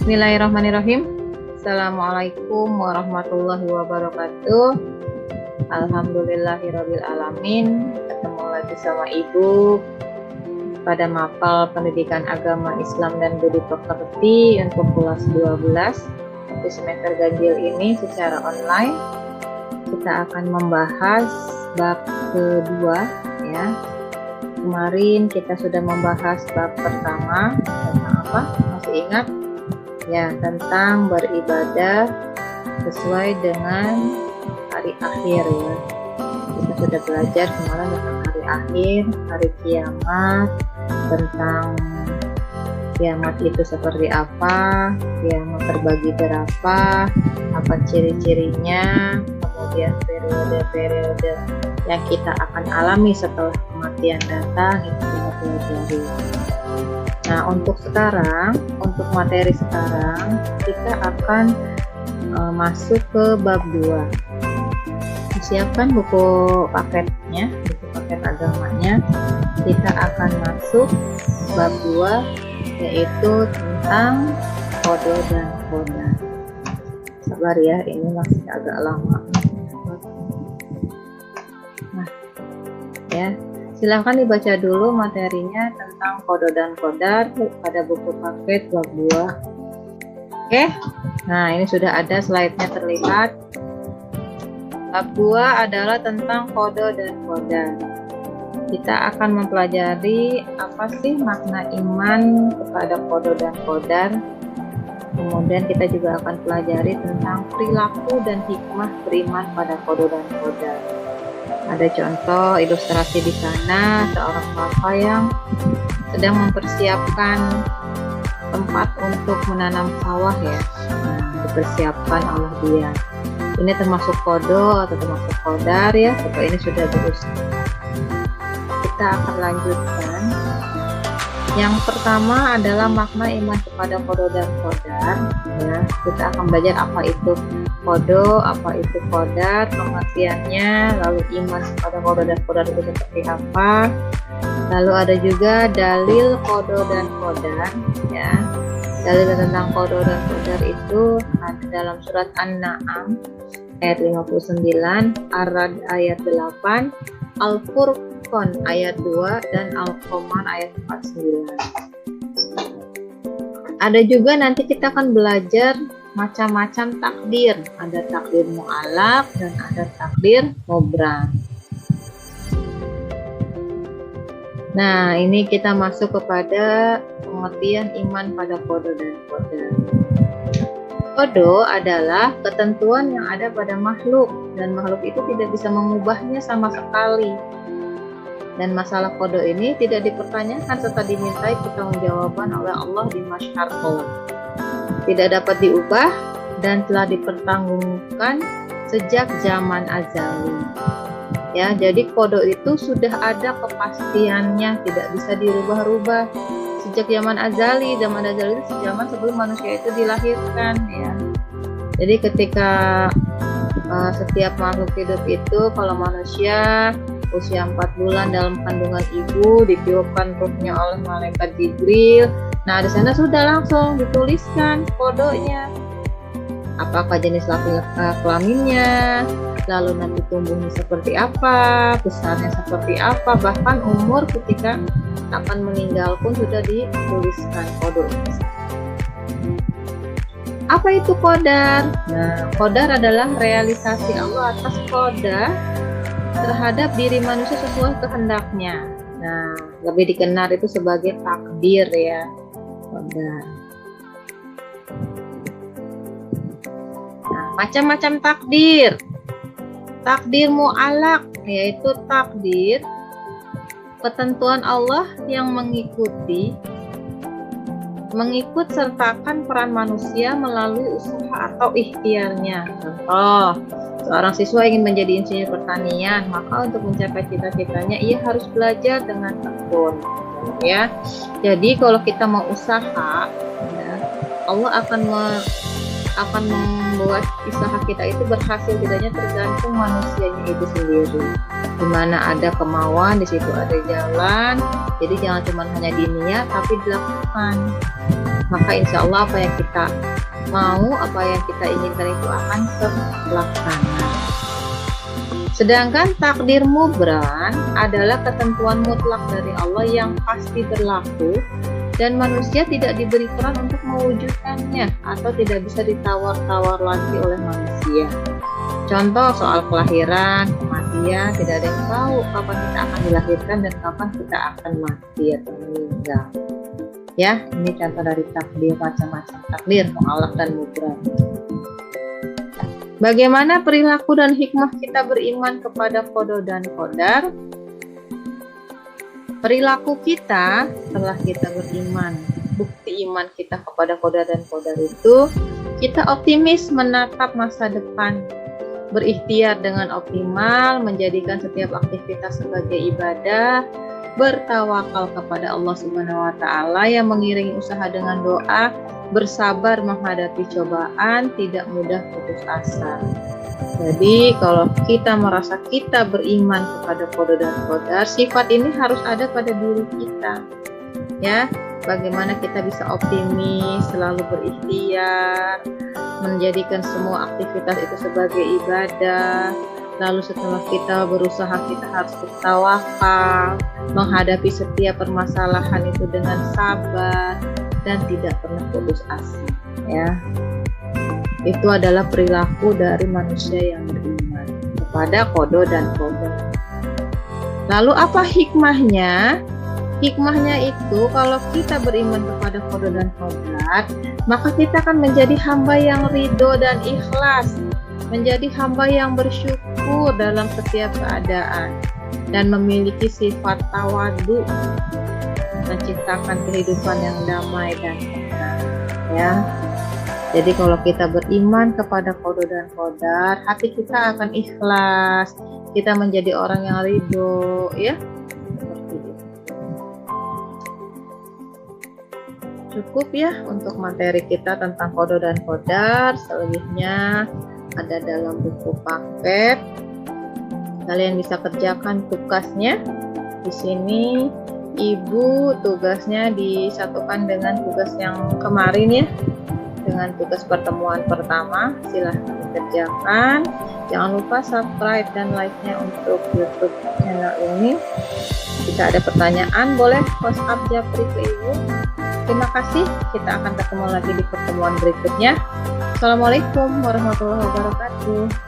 Bismillahirrahmanirrahim. Assalamualaikum warahmatullahi wabarakatuh. Alhamdulillahirabbil alamin. Ketemu lagi sama Ibu pada mapel pendidikan agama Islam dan budi pekerti untuk kelas 12 di semester ganjil ini secara online. Kita akan membahas bab kedua ya. Kemarin kita sudah membahas bab pertama tentang apa? Masih ingat? Ya, tentang beribadah sesuai dengan hari akhir ya. Kita sudah belajar kemarin tentang hari akhir, hari kiamat, tentang kiamat itu seperti apa, kiamat terbagi berapa, apa ciri-cirinya, kemudian periode-periode yang kita akan alami setelah kematian datang itu kita pelajari. Nah, untuk sekarang, untuk materi sekarang, kita akan masuk ke bab 2. Siapkan buku paketnya, buku paket agamanya. Kita akan masuk bab 2, yaitu tentang kode dan koda. Sabar ya, ini masih agak lama. Nah, ya. Silahkan dibaca dulu materinya tentang kode dan kodar pada buku paket bab 2. Oke, nah ini sudah ada slide-nya terlihat. Bab 2 adalah tentang kode dan kodar. Kita akan mempelajari apa sih makna iman kepada kode dan kodar. Kemudian kita juga akan pelajari tentang perilaku dan hikmah beriman pada kode dan kodar. Ada contoh ilustrasi di sana, seorang bapak yang sedang mempersiapkan tempat untuk menanam sawah ya. Nah, dipersiapkan oleh dia. Ini termasuk kodo atau termasuk kodar ya, atau ini sudah berusaha. Kita akan lanjutkan. Yang pertama adalah makna iman kepada kodo dan kodar. Ya, kita akan belajar apa itu kodo, apa itu kodar, pengertiannya, lalu iman kepada kodo dan kodar itu seperti apa. Lalu ada juga dalil kodo dan kodar. Ya, dalil tentang kodo dan kodar itu ada dalam surat An-Na'am ayat 59, Ar-Ra'd ayat 8, Al-Furqan ayat 2, dan Al-Qamar ayat 49. Ada juga nanti kita akan belajar macam-macam takdir. Ada takdir mu'alaq dan ada takdir mubram. Nah, ini kita masuk kepada pengertian iman pada kodo dan kodar. Kodo adalah ketentuan yang ada pada makhluk, dan makhluk itu tidak bisa mengubahnya sama sekali. Dan masalah kodo ini tidak dipertanyakan serta dimintai pertanggungjawaban oleh Allah di mahsyar kelak. Tidak dapat diubah dan telah dipertanggungkan sejak zaman azali. Ya, jadi kodo itu sudah ada kepastiannya, tidak bisa dirubah-rubah. Sejak zaman azali itu zaman sebelum manusia itu dilahirkan ya. Jadi ketika setiap makhluk hidup itu, kalau manusia usia 4 bulan dalam kandungan ibu, ditiupkan ruhnya oleh malaikat Jibril. Nah, di sana sudah langsung dituliskan kodonya. Apakah jenis kelaminnya, lalu nanti tumbuhnya seperti apa, besarnya seperti apa, bahkan umur ketika akan meninggal pun sudah dituliskan kodonya. Apa itu kodar? Nah, kodar adalah realisasi Allah atas kodar terhadap diri manusia sesuai kehendaknya. Nah, lebih dikenal itu sebagai takdir ya, kodar. Nah, macam-macam takdir. Takdir mu'alaq yaitu takdir ketentuan Allah yang mengikut sertakan peran manusia melalui usaha atau ikhtiarnya. Contoh, seorang siswa ingin menjadi insinyur pertanian, maka untuk mencapai cita-citanya ia harus belajar dengan tekun. Ya, jadi kalau kita mau usaha, ya, Allah akan membuat usaha kita itu berhasil tidaknya tergantung manusianya itu sendiri. Di mana ada kemauan, di situ ada jalan. Jadi jangan cuma hanya diniat, tapi dilakukan. Maka insya Allah apa yang kita mau, apa yang kita inginkan itu akan terlaksana. Sedangkan takdir mubran adalah ketentuan mutlak dari Allah yang pasti berlaku dan manusia tidak diberi peran untuk mewujudkannya atau tidak bisa ditawar-tawar lagi oleh manusia. Contoh soal kelahiran, kematian, tidak ada yang tahu kapan kita akan dilahirkan dan kapan kita akan mati atau meninggal. Ya, ini contoh dari takdir, macam-macam takdir, mu'allaq dan mubram. Bagaimana perilaku dan hikmah kita beriman kepada qada dan qadar? Perilaku kita setelah kita beriman, bukti iman kita kepada qada dan qadar itu, kita optimis menatap masa depan, berikhtiar dengan optimal, menjadikan setiap aktivitas sebagai ibadah, bertawakal kepada Allah Subhanahu wa Ta'ala yang mengiringi usaha dengan doa, bersabar menghadapi cobaan, tidak mudah putus asa. Jadi kalau kita merasa kita beriman kepada qada dan qadar, sifat ini harus ada pada diri kita. Ya, bagaimana kita bisa optimis, selalu berikhtiar, menjadikan semua aktivitas itu sebagai ibadah. Lalu setelah kita berusaha, kita harus bertawakal, menghadapi setiap permasalahan itu dengan sabar dan tidak pernah putus asa. Ya, itu adalah perilaku dari manusia yang beriman kepada qada dan qadar. Lalu apa hikmahnya? Hikmahnya itu kalau kita beriman kepada qada dan qadar, maka kita akan menjadi hamba yang ridho dan ikhlas, menjadi hamba yang bersyukur dalam setiap keadaan dan memiliki sifat tawadu, menciptakan kehidupan yang damai dan tenang. Ya, jadi kalau kita beriman kepada qada dan qadar, hati kita akan ikhlas, kita menjadi orang yang ridho, ya. Seperti itu. Cukup ya untuk materi kita tentang qada dan qadar. Selebihnya ada dalam buku paket. Kalian bisa kerjakan tugasnya. Di sini Ibu tugasnya disatukan dengan tugas yang kemarin ya, dengan tugas pertemuan pertama. Silahkan dikerjakan. Jangan lupa subscribe dan like-nya untuk YouTube channel ini. Jika ada pertanyaan boleh WhatsApp Japri ke Ibu. Terima kasih. Kita akan ketemu lagi di pertemuan berikutnya. Assalamualaikum warahmatullahi wabarakatuh.